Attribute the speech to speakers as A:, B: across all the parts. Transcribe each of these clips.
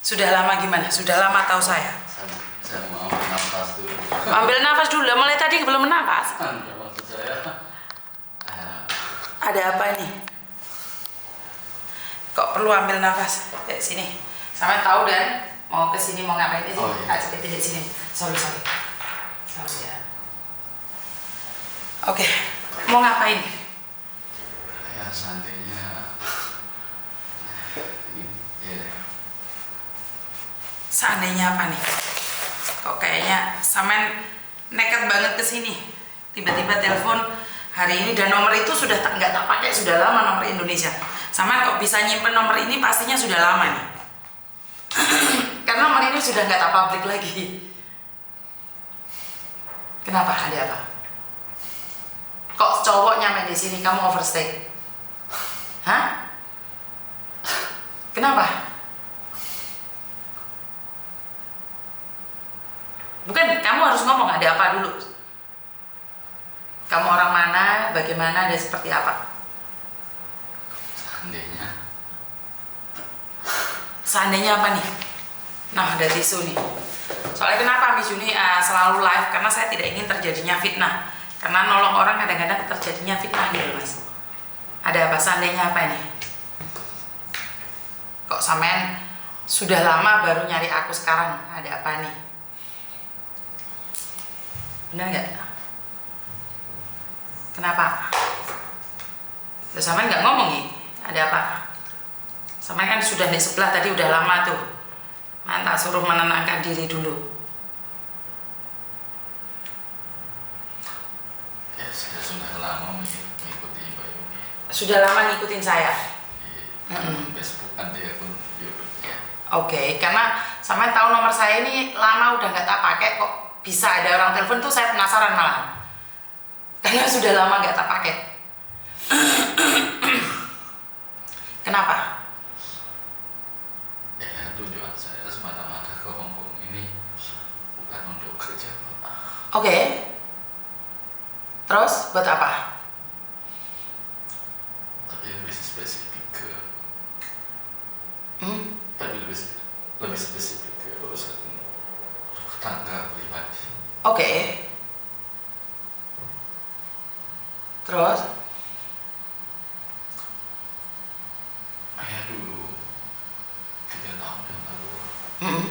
A: Sudah lama gimana? Sudah lama tahu saya?
B: Saya mau nafas dulu.
A: Ambil nafas dulu, mulai tadi belum nafas.
B: Maksud saya,
A: Ada apa nih? Kok perlu ambil nafas? Sini. Sama tahu dan mau ke sini mau ngapain sih?
B: Oh, iya.
A: Ajak di sini. Sorry. Sorry ya. Oke, mau ngapain?
B: ya seandainya, ya
A: Seandainya apa nih? Kok kayaknya Samen nekat banget ke sini. Tiba-tiba telepon hari ini dan nomor itu sudah nggak tak pakai, sudah lama nomor Indonesia. Samen kok bisa nyimpen nomor ini pastinya sudah lama nih. Karena nomor ini sudah nggak tak publik lagi. Kenapa? Ada apa? Kok cowok nyampe di sini kamu overstay? Hah? Kenapa? Bukan, kamu harus ngomong ada apa dulu. Kamu orang mana, bagaimana, dan seperti apa?
B: seandainya,
A: Seandainya apa nih? Nah, ada tisu nih. Soalnya kenapa Miss Juni selalu live? Karena saya tidak ingin terjadinya fitnah. Karena nolong orang kadang-kadang terjadinya fitnah gitu Mas. Ada apa? Seandainya apa nih? Kok Samen sudah lama baru nyari aku sekarang? Ada apa nih? Benar nggak? Kenapa? Terus Samen nggak ngomong nih? Ada apa? Samen kan sudah di sebelah tadi udah lama tuh. Mantap, suruh menenangkan diri dulu.
B: ya saya sudah lama mengikuti Mbak Yuni
A: Sudah lama ngikutin saya.
B: di Facebook di akun YouTube-nya.
A: Oke, karena Samen tahu nomor saya ini lama udah nggak tak pakai kok bisa ada orang telepon tuh saya penasaran malah. Karena sudah lama nggak tak pakai. Kenapa?
B: Ya tujuan saya semata-mata ke Hong Kong ini bukan untuk kerja, Pak.
A: Oke. Terus buat apa?
B: Tapi lebih spesifik ke
A: Hmm?
B: tapi lebih spesifik ke urusan rumah tangga pribadi.
A: Oke. Terus?
B: Ayah dulu 3 tahun yang lalu
A: Hmm.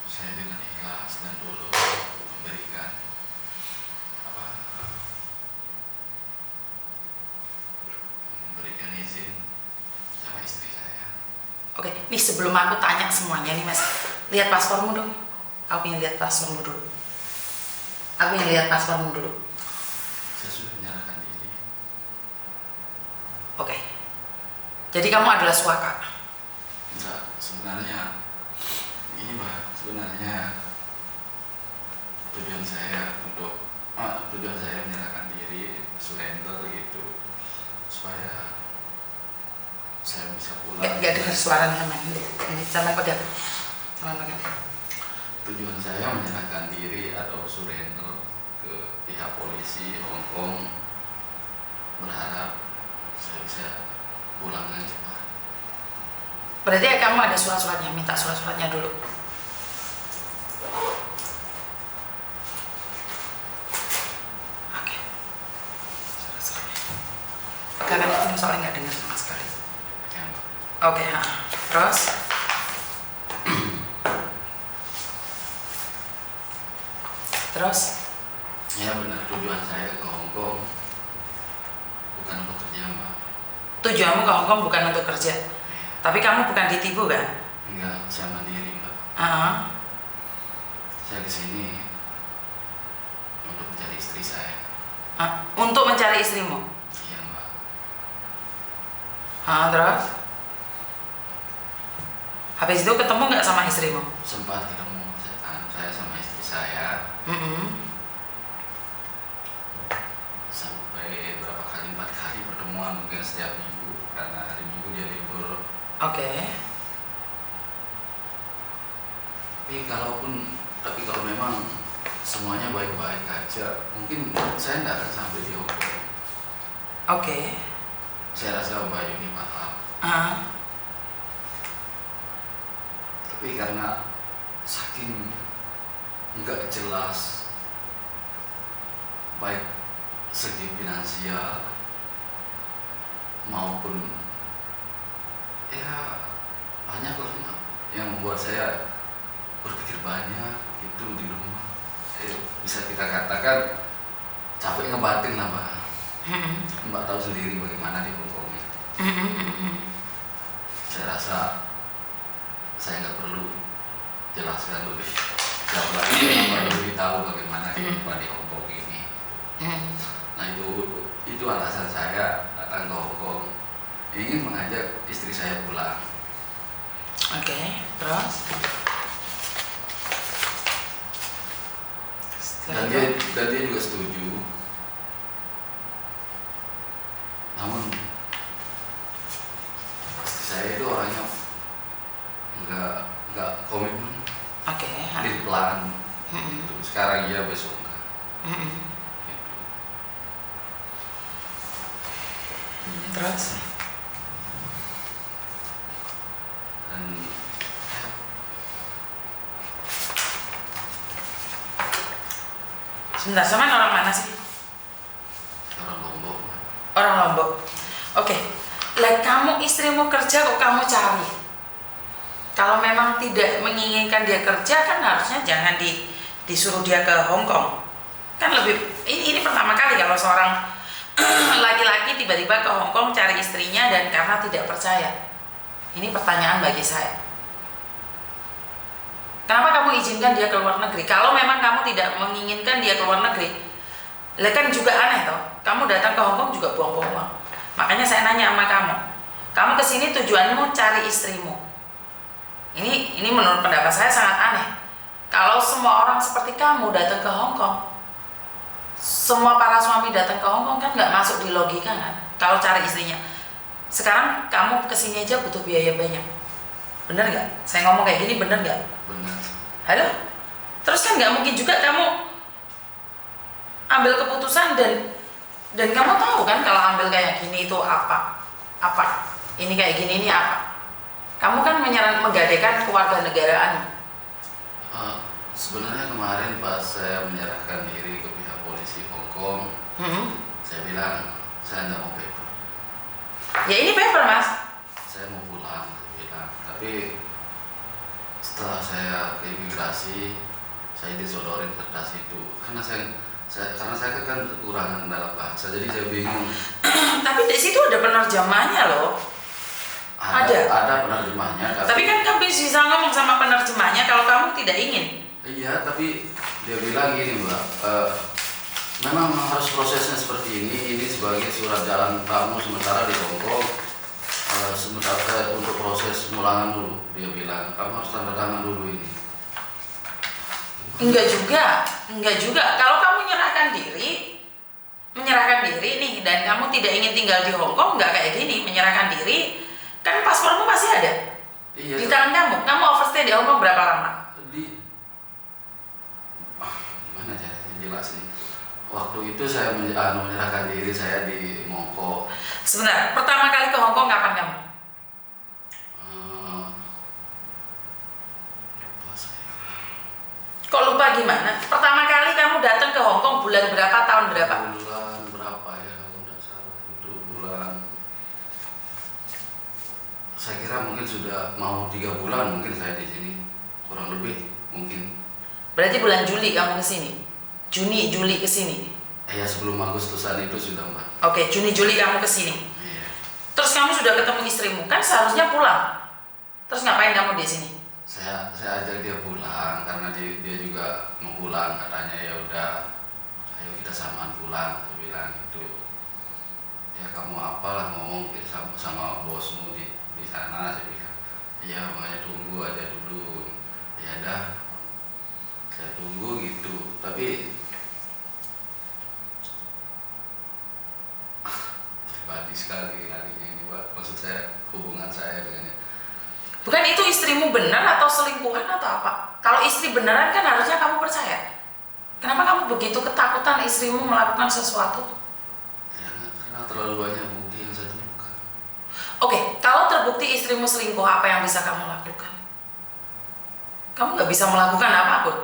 B: saya dengan ikhlas dan dulu memberikan apa memberikan izin sama istri saya.
A: Oke, nih sebelum aku tanya semuanya nih Mas, lihat paspormu dong. Aku ingin lihat paspormu dulu. Aku ingin lihat paspormu dulu.
B: Saya sudah menyerahkan diri.
A: Oke. Jadi kamu adalah suaka.
B: Enggak, sebenarnya ini Mbak, sebenarnya tujuan saya menyerahkan diri, surrender gitu, supaya saya bisa pulang.
A: Gak dengar suaranya Samen. Ini Samen pegang. Samen pegang.
B: Tujuan saya menyerahkan diri atau surrender ke pihak polisi Hong Kong, berharap saya bisa pulang dengan cepat.
A: Berarti ya kamu ada surat-suratnya, minta surat-suratnya dulu. Oke. Surat-suratnya. Pegangan itu soalnya nggak dengar sama sekali.
B: Ya, Mbak.
A: Oke, terus? Terus?
B: Ya benar, tujuan saya ke Hong Kong bukan untuk kerja, Mbak.
A: Tujuanmu ke Hong Kong bukan untuk kerja, tapi kamu bukan ditipu kan?
B: Enggak, saya mandiri, Mbak. Saya kesini untuk mencari istri saya.
A: Untuk mencari istrimu.
B: Iya, Mbak.
A: Terus? Habis itu ketemu nggak sama istrimu?
B: Sempat ketemu saya sama istri saya sampai berapa kali, 4 kali pertemuan, mungkin setiap minggu karena hari Minggu dia libur.
A: Oke.
B: Tapi kalau memang semuanya baik-baik aja, mungkin saya nggak akan sampai di Hong Kong.
A: Oke.
B: Saya rasa Mbak Yuni paham. Tapi karena saking nggak jelas baik segi finansial maupun ya banyak lah yang membuat saya berpikir banyak itu di rumah. Bisa kita katakan capek ngebatin lah Mbak. Mbak tahu sendiri bagaimana di Hongkong itu. Saya rasa saya nggak perlu jelaskan lebih jauh lagi, Mbak lebih tahu bagaimana kehidupan di Hongkong ini. Nah itu alasan saya datang ke Hongkong, ingin mengajak istri saya pulang.
A: Oke, terus?
B: Dan dia juga setuju. Namun istri saya itu orangnya nggak komitmen.
A: Oke.
B: Di pelan. Gitu. Sekarang iya, besok enggak. Gitu.
A: Terus?
B: Dan
A: Sebentar, sama orang mana sih?
B: orang Lombok.
A: Orang Lombok. Oke. Lah kamu istrimu kerja kok kamu cari? Kalau memang tidak menginginkan dia kerja kan harusnya jangan disuruh dia ke Hong Kong. Kan lebih ini pertama kali kalau seorang laki-laki tiba-tiba ke Hong Kong cari istrinya dan karena tidak percaya. Ini pertanyaan bagi saya. Kenapa kamu izinkan dia ke luar negeri? Kalau memang kamu tidak menginginkan dia ke luar negeri, lah kan juga aneh toh. Kamu datang ke Hong Kong juga buang-buang uang. Makanya saya nanya sama kamu kesini tujuanmu cari istrimu. Ini menurut pendapat saya sangat aneh. Kalau semua orang seperti kamu datang ke Hong Kong, semua para suami datang ke Hong Kong kan nggak masuk di logika kan? Kalau cari istrinya, sekarang kamu kesini aja butuh biaya banyak. Bener nggak? Saya ngomong kayak gini bener nggak?
B: Benar.
A: Halo? Terus kan nggak mungkin juga kamu ambil keputusan dan kamu tahu kan kalau ambil kayak gini itu apa? Ini kayak gini ini apa? Kamu kan menggadaikan kewarganegaraan.
B: Sebenarnya kemarin pas saya menyerahkan diri ke pihak polisi Hong Kong, saya bilang saya tidak mau paper.
A: Ya ini paper mas.
B: Saya mau pulang, saya bilang. Tapi setelah saya ke imigrasi, saya disodorin kertas itu karena saya kan kekurangan dalam bahasa, jadi saya bingung.
A: Tapi di situ ada penerjemahnya loh.
B: Ada penerjemahnya.
A: Tapi kan kamu bisa ngomong sama penerjemahnya kalau kamu tidak ingin.
B: Iya, tapi dia bilang gini Mbak, memang harus prosesnya seperti ini sebagai surat jalan kamu sementara di Hongkong, sementara untuk proses pemulangan dulu. Dia bilang kamu harus tanda tangan dulu ini.
A: Enggak juga. Kalau kamu menyerahkan diri nih dan kamu tidak ingin tinggal di Hong Kong, nggak kayak gini, menyerahkan diri, kan paspormu masih ada.
B: Iya,
A: di tangan kamu. Kamu overstay di Hong Kong berapa lama?
B: Gimana caranya jelasin? Waktu itu saya menyerahkan diri saya di Mongko.
A: Sebentar, pertama kali ke Hong Kong kapan kamu?
B: Lupa saya.
A: Kok lupa gimana? Pertama kali kamu datang ke Hong Kong bulan berapa, tahun berapa?
B: Bulan berapa ya kalau tidak salah itu bulan. Saya kira mungkin sudah mau 3 bulan mungkin saya di sini, kurang lebih mungkin.
A: Berarti bulan Juli kamu kesini? Juli kesini?
B: Ya sebelum Agustusan itu sudah Mbak.
A: Oke, Juni-Juli kamu kesini.
B: Iya.
A: Terus kamu sudah ketemu istrimu, kan seharusnya pulang. Terus ngapain kamu di sini?
B: Saya ajak dia pulang karena dia juga mau pulang, katanya ya udah, ayo kita samaan pulang. Saya bilang itu. Ya kamu apalah ngomong sama bosmu di sana, saya bilang. Iya makanya tunggu aja dulu. Ya dah, saya tunggu gitu. Tapi pribadi sekali larinya ini Pak. Maksud saya hubungan saya dengannya.
A: Bukan itu istrimu benar atau selingkuhan atau apa? Kalau istri beneran kan harusnya kamu percaya. Kenapa kamu begitu ketakutan istrimu melakukan sesuatu?
B: Ya, karena terlalu banyak bukti yang saya temukan.
A: Oke, kalau terbukti istrimu selingkuh, apa yang bisa kamu lakukan? Kamu nggak bisa melakukan apapun.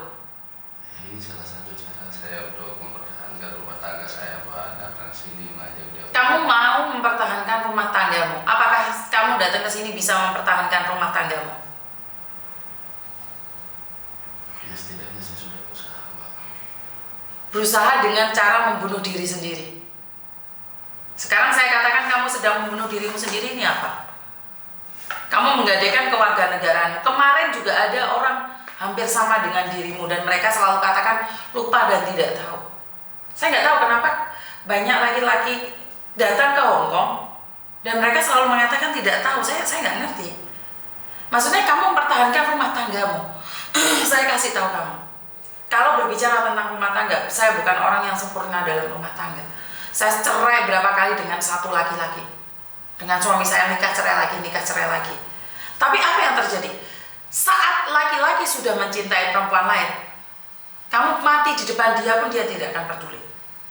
B: Ya, ini salah satu cara saya untuk mempertahankan rumah tangga saya, Pak. Datang sini ngajak dia.
A: Kamu mau mempertahankan rumah tanggamu. Apakah kamu datang ke sini bisa mempertahankan rumah tanggamu?
B: Ya setidaknya saya sudah berusaha, Pak.
A: Berusaha dengan cara membunuh diri sendiri. Sekarang saya katakan kamu sedang membunuh dirimu sendiri, ini apa? Kamu menggadaikan kewarganegaraan. Kemarin juga ada orang hampir sama dengan dirimu dan mereka selalu katakan lupa dan tidak tahu. Saya nggak tahu kenapa banyak laki-laki datang ke Hong Kong dan mereka selalu mengatakan tidak tahu. Saya nggak ngerti. Maksudnya kamu mempertahankan rumah tanggamu. Saya kasih tahu kamu. Kalau berbicara tentang rumah tangga, saya bukan orang yang sempurna dalam rumah tangga. Saya cerai berapa kali dengan satu laki-laki. Dengan suami saya nikah cerai lagi. Tapi apa yang terjadi? Saat laki-laki sudah mencintai perempuan lain, kamu mati di depan dia pun dia tidak akan peduli.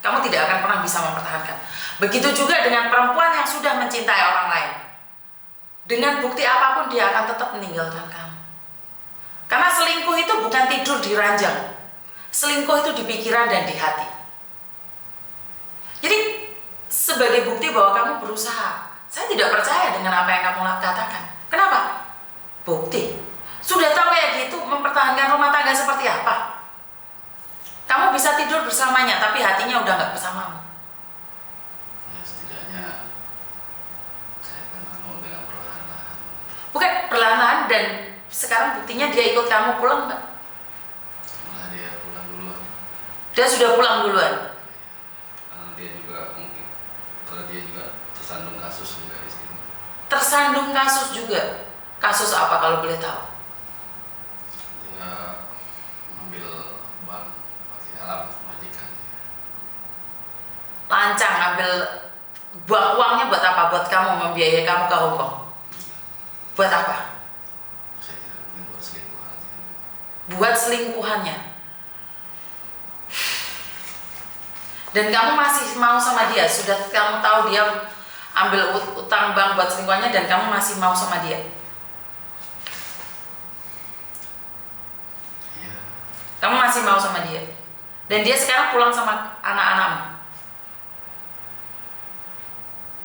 A: Kamu tidak akan pernah bisa mempertahankan. Begitu juga dengan perempuan yang sudah mencintai orang lain. Dengan bukti apapun dia akan tetap meninggalkan kamu. Karena selingkuh itu bukan tidur di ranjang. Selingkuh itu di pikiran dan di hati. Jadi sebagai bukti bahwa kamu berusaha. Saya tidak percaya dengan apa yang kamu katakan. Kenapa? Bukti. Sudah tahu kayak gitu, mempertahankan rumah tangga seperti apa? Kamu bisa tidur bersamanya, tapi hatinya udah nggak bersamamu.
B: Ya setidaknya saya akan mau dengan perlahan-lahan.
A: Bukan perlahan dan sekarang buktinya dia ikut kamu pulang nggak?
B: Malah dia pulang duluan.
A: Dia sudah pulang duluan.
B: Karena dia juga tersandung kasus juga di sini.
A: Tersandung kasus juga. Kasus apa kalau boleh tahu?
B: Dia ambil bank pakai alamat majikan.
A: Lancang ambil buang uangnya buat apa? Buat kamu membiayai kamu ke Hong Kong. Buat apa?
B: Saya kira mungkin buat selingkuhannya.
A: Buat selingkuhannya. Dan kamu masih mau sama dia. Sudah kamu tahu dia ambil utang bank buat selingkuhannya dan kamu masih mau sama dia.
B: Iya.
A: Kamu masih mau sama dia. Dan dia sekarang pulang sama anak-anakmu.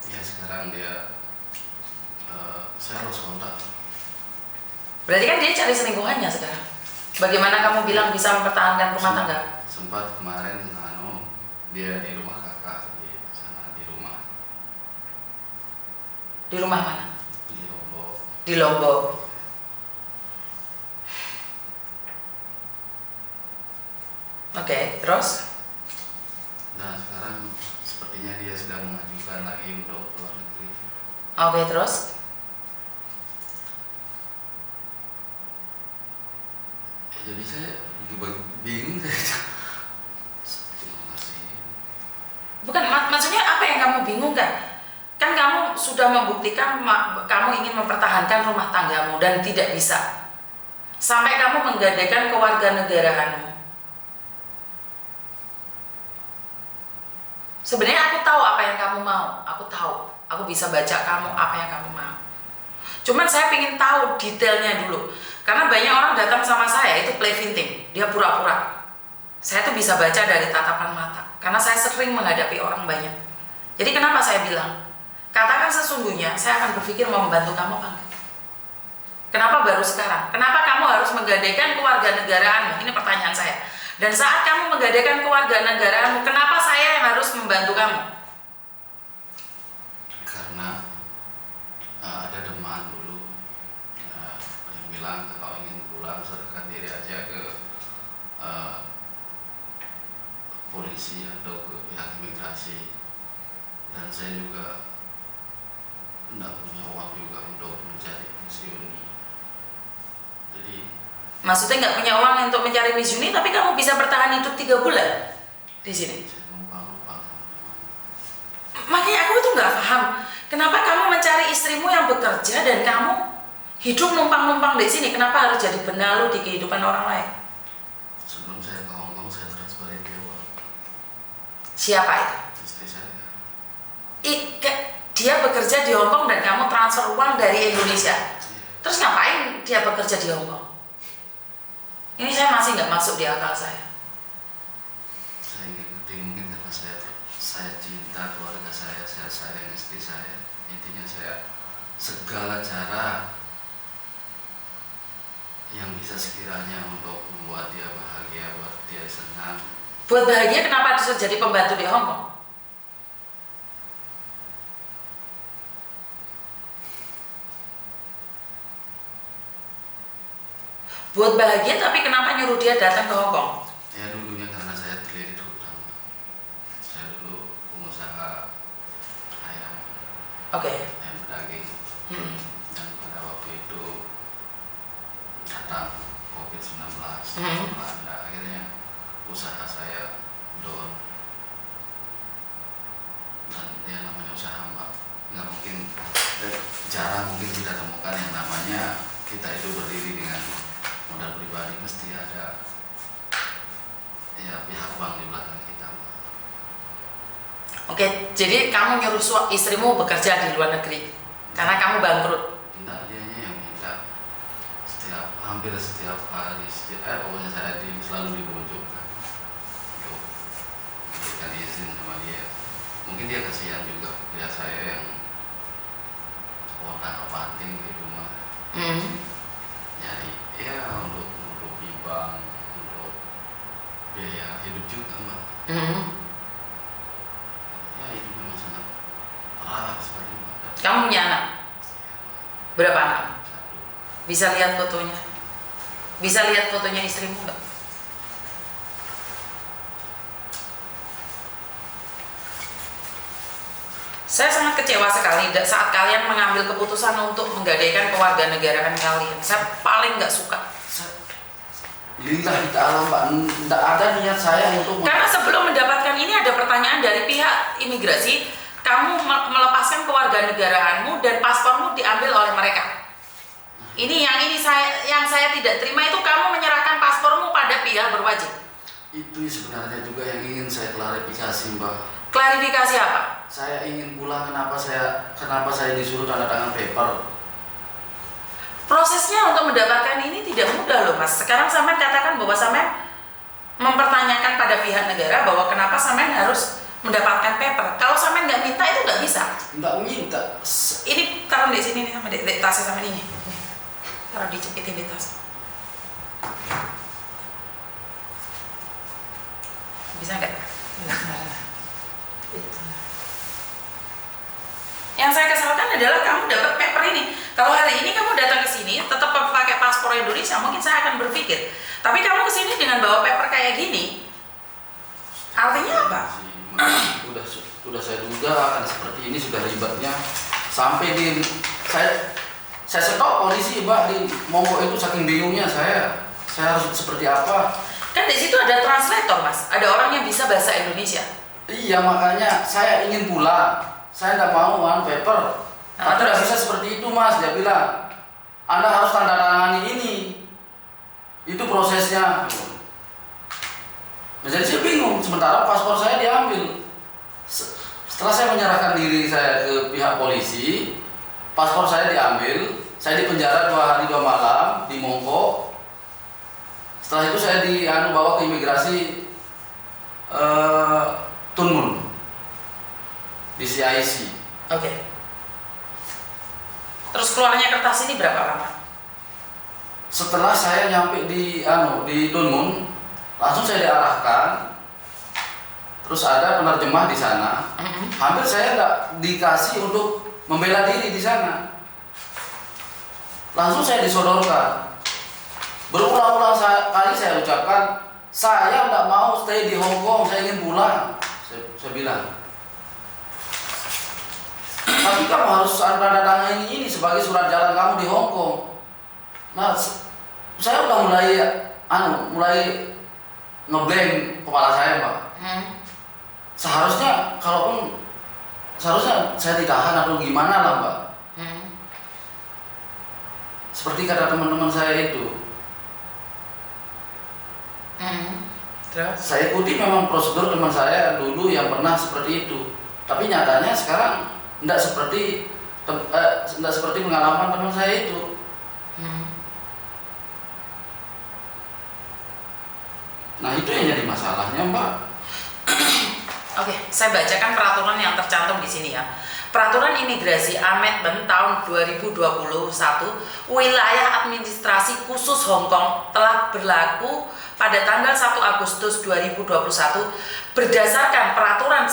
B: Ya sekarang dia saya harus kontak.
A: Berarti kan dia cari selingkuhannya sekarang. Bagaimana kamu bilang bisa mempertahankan rumah tangga?
B: Sempat kemarin dia di rumah kakak di sana di rumah.
A: Di rumah mana?
B: Di Lombok.
A: Di Lombok. Oke, terus?
B: Dan sekarang sepertinya dia sedang mengajukan lagi untuk luar negeri.
A: Oke, terus?
B: Ya, jadi saya bingung saya. Gimana sih?
A: Bukan, maksudnya apa yang kamu bingung kan? Kan kamu sudah membuktikan kamu ingin mempertahankan rumah tanggamu dan tidak bisa. Sampai kamu menggadaikan kewarganegaraanmu. Sebenarnya aku tahu apa yang kamu mau. Aku tahu. Aku bisa baca kamu apa yang kamu mau. Cuman saya ingin tahu detailnya dulu. Karena banyak orang datang sama saya itu play victim. Dia pura-pura. Saya tuh bisa baca dari tatapan mata. Karena saya sering menghadapi orang banyak. Jadi kenapa saya bilang? Katakan sesungguhnya saya akan berpikir mau membantu kamu apa enggak? Kenapa baru sekarang? Kenapa kamu harus menggadaikan kewarganegaraanmu? Ini pertanyaan saya. Dan saat kamu menggadaikan kewarganegaraanmu, kenapa saya yang harus membantu kamu?
B: Karena ada teman dulu yang bilang kalau ingin pulang serahkan diri aja ke polisi atau ke pihak imigrasi. Dan saya juga tidak punya uang juga untuk mencari pensiun. Jadi
A: Maksudnya nggak punya uang untuk mencari Miss Uni, tapi kamu bisa bertahan hidup 3 bulan di sini.
B: saya numpang-numpang sama teman.
A: Makanya aku tuh nggak paham, kenapa kamu mencari istrimu yang bekerja dan kamu hidup numpang-numpang di sini. Kenapa harus jadi benalu di kehidupan orang lain?
B: Sebelum saya ke Hong Kong saya transferin dia uang.
A: Siapa itu?
B: Istri saya.
A: Dia bekerja di Hong Kong dan kamu transfer uang dari Indonesia. Terus ngapain dia bekerja di Hong Kong? Ini saya masih nggak masuk di akal saya.
B: Saya ngikutin mungkin karena saya cinta keluarga saya sayang istri saya. Intinya saya segala cara yang bisa sekiranya untuk membuat dia bahagia, buat dia senang.
A: Buat bahagia kenapa harus jadi pembantu di Hong Kong? Buat bahagia tapi kenapa nyuruh dia datang ke Hong Kong?
B: Ya dulunya karena saya terlilit hutang. Saya dulu pengusaha ayam.
A: Oke.
B: Ayam daging. Dan pada waktu itu datang COVID-19 Belanda, akhirnya usaha saya down. Dan ya namanya usaha mbak, nggak mungkin, jarang mungkin kita temukan yang namanya kita itu berdiri dengan modal pribadi, mesti ada ya pihak bank di belakang kita mbak.
A: Oke, jadi kamu nyuruh istrimu bekerja di luar negeri karena kamu bangkrut.
B: Tidak, dianya yang minta. Hampir setiap hari, pokoknya saya selalu dibujuk kan untuk memberikan izin sama dia. Mungkin dia kasihan juga lihat saya yang otak panting di rumah. Nyari ya untuk bank, untuk biaya hidup juga mbak. Ya itu memang sangat parah sekali mbak.
A: Kamu punya anak? Berapa anak?
B: Satu.
A: Bisa lihat fotonya? Bisa lihat fotonya istrimu nggak? Saya sangat kecewa sekali saat kalian mengambil keputusan untuk menggadaikan kewarganegaraan kalian. Saya paling nggak suka.
B: Lillahi ta'ala mbak, tidak ada niat saya untuk
A: Karena sebelum mendapatkan ini ada pertanyaan dari pihak imigrasi, kamu melepaskan kewarganegaraanmu dan paspormu diambil oleh mereka. Ini yang saya tidak terima itu kamu menyerahkan paspormu pada pihak berwajib.
B: Itu sebenarnya juga yang ingin saya klarifikasi mbak.
A: Klarifikasi apa?
B: Saya ingin pulang, kenapa saya disuruh tanda tangan paper.
A: Prosesnya untuk mendapatkan ini tidak mudah loh mas. Sekarang sampean katakan bahwa sampean mempertanyakan pada pihak negara bahwa kenapa sampean harus mendapatkan paper. Kalau sampean nggak minta itu nggak bisa.
B: Nggak minta.
A: Ini taruh di sini nih sama di tasnya sama ini. Taruh dicepitin di tas. Bisa nggak? Nah. Yang saya kesalkan adalah kamu dapat paper ini. Kalau hari ini kamu datang ke sini tetap pakai paspor Indonesia, mungkin saya akan berpikir. Tapi kamu ke sini dengan bawa paper kayak gini, artinya apa?
B: Udah saya duga akan seperti ini, sudah ribetnya sampai di saya stop polisi mbak di Monggo itu, saking bingungnya saya harus seperti apa.
A: Kan di situ ada translator mas, ada orang yang bisa bahasa Indonesia.
B: Iya makanya saya ingin pulang, saya tidak mau paper. Tidak bisa seperti itu mas, dia bilang Anda harus tanda tangani ini, itu prosesnya. Nah, jadi saya bingung, sementara paspor saya diambil. Setelah saya menyerahkan diri saya ke pihak polisi, paspor saya diambil, saya dipenjara 2 hari 2 malam di Mongko. Setelah itu saya bawa ke imigrasi Tun Mun di CIC.
A: Oke. Terus keluarnya kertas ini berapa lama?
B: Setelah saya nyampe di Tun Mun, langsung saya diarahkan. Terus ada penerjemah di sana. Hampir saya nggak dikasih untuk membela diri di sana. Langsung saya disodorkan. Berulang-ulang kali saya ucapkan, saya nggak mau stay di Hong Kong, saya ingin pulang. Saya bilang. Tapi kamu harus tanda tangan ini sebagai surat jalan kamu di Hong Kong. Nah, saya udah mulai ngeblank kepala saya, Pak. Seharusnya saya ditahan atau gimana lah, Mbak. Seperti kata teman-teman saya itu.
A: Terus?
B: Saya ikuti memang prosedur teman saya dulu yang pernah seperti itu. Tapi nyatanya sekarang tidak seperti pengalaman teman saya itu. Nah itu yang jadi masalahnya Mbak.
A: Oke, saya bacakan peraturan yang tercantum di sini ya. Peraturan Imigrasi Amendment tahun 2021 wilayah administrasi khusus Hong Kong telah berlaku pada tanggal 1 Agustus 2021 berdasarkan peraturan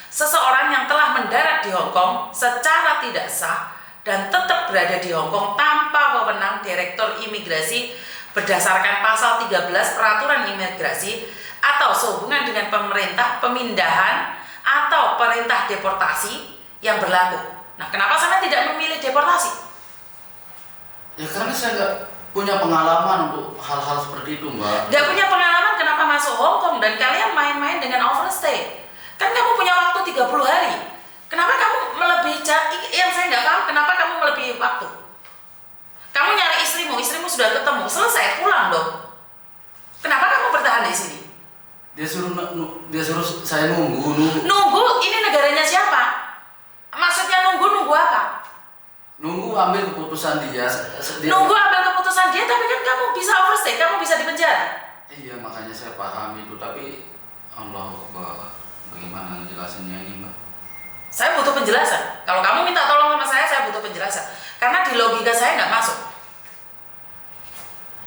A: seseorang yang telah mendarat di Hong Kong secara tidak sah dan tetap berada di Hong Kong tanpa wewenang Direktur Imigrasi berdasarkan pasal 13 Peraturan Imigrasi atau sehubungan dengan pemerintah pemindahan atau perintah deportasi yang berlaku. Nah, kenapa saya tidak memilih deportasi?
B: Ya karena saya nggak punya pengalaman untuk hal-hal seperti itu Mbak.
A: Nggak punya pengalaman kenapa masuk Hong Kong dan kalian main-main dengan overstay? Kan kamu punya waktu 30 hari. Kenapa kamu melebihi yang saya nggak paham, kenapa kamu melebihi waktu? Kamu nyari istrimu sudah ketemu, selesai, pulang dong. Kenapa kamu bertahan di sini?
B: Dia suruh saya nunggu.
A: Nunggu? Ini negaranya siapa? Maksudnya nunggu apa?
B: Nunggu ambil keputusan dia.
A: Nunggu ambil keputusan dia, tapi kan kamu bisa overstay, kamu bisa dipenjara.
B: Iya makanya saya paham itu, tapi Allah bagaimana ngejelasinnya ini Mbak?
A: Saya butuh penjelasan. Kalau kamu minta tolong sama saya butuh penjelasan. Karena di logika saya nggak masuk.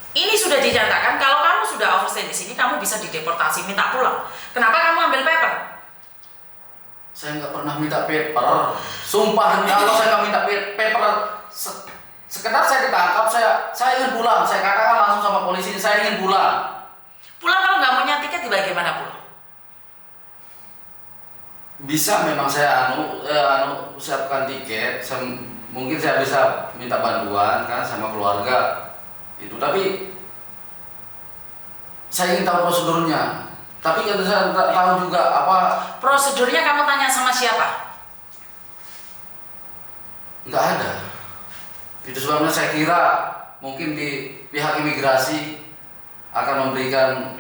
A: Ini sudah dinyatakan kalau kamu sudah overstay di sini, kamu bisa dideportasi, minta pulang. Kenapa kamu ambil paper?
B: Saya nggak pernah minta paper. Sumpah demi Allah saya nggak minta paper. Sekedar saya ditangkap, saya ingin pulang. Saya katakan langsung sama polisi, saya ingin pulang.
A: Pulang kalau nggak punya tiket, bagaimana pulang?
B: Bisa memang saya siapkan tiket. Mungkin saya bisa minta bantuan kan sama keluarga itu, tapi saya ingin tahu prosedurnya. Tapi kan saya nggak tahu juga apa
A: prosedurnya. Kamu tanya sama siapa?
B: Nggak ada. Itu sebabnya saya kira mungkin di pihak imigrasi akan memberikan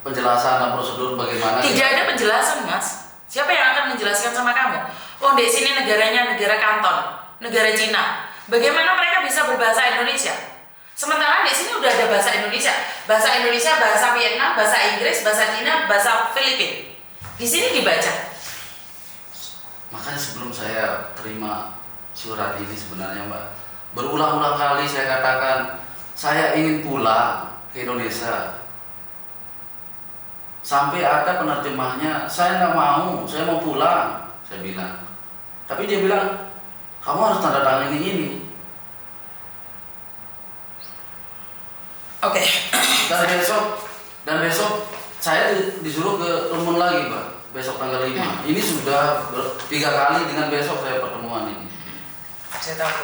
B: penjelasan dan prosedur bagaimana.
A: Tidak ada penjelasan, Mas. Siapa yang akan menjelaskan sama kamu? Oh, di sini negaranya negara Kanton, negara Cina. Bagaimana mereka bisa berbahasa Indonesia? Sementara di sini udah ada bahasa Indonesia, bahasa Vietnam, bahasa Inggris, bahasa Cina, bahasa Filipina. Di sini dibaca.
B: Makanya sebelum saya terima surat ini sebenarnya Mbak, berulang-ulang kali saya katakan saya ingin pulang ke Indonesia. Sampai ada penerjemahnya, saya nggak mau, saya mau pulang, saya bilang. Tapi dia bilang, kamu harus tanda tangan ini.
A: Oke.
B: Dan besok saya disuruh ke Lumun lagi Pak, besok tanggal 5. Ini sudah 3 kali dengan besok saya pertemuan ini.
A: Saya tahu.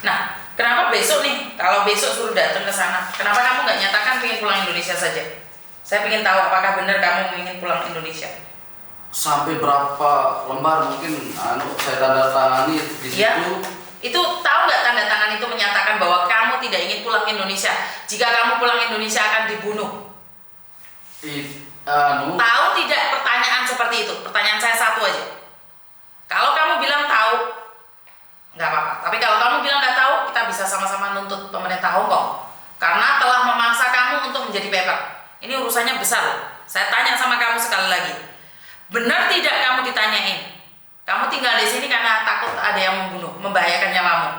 A: Nah, kenapa besok nih? Kalau besok suruh datang ke sana, kenapa kamu nggak nyatakan ingin pulang Indonesia saja? Saya ingin tahu apakah benar kamu ingin pulang Indonesia.
B: Sampai berapa lembar mungkin saya tanda tangani di situ.
A: Ya, itu tahu nggak tanda tangan itu menyatakan bahwa kamu tidak ingin pulang Indonesia. Jika kamu pulang Indonesia akan dibunuh. Tahu tidak pertanyaan seperti itu? Pertanyaan saya satu aja. Kalau kamu bilang tahu, nggak apa-apa. Tapi kalau kamu bilang nggak tahu, kita bisa sama-sama nuntut pemerintah Hong Kong karena telah memaksa kamu untuk menjadi paper. Ini urusannya besar loh. Saya tanya sama kamu sekali lagi. Benar tidak kamu ditanyain? Kamu tinggal di sini karena takut ada yang membunuh, membahayakan nyawamu.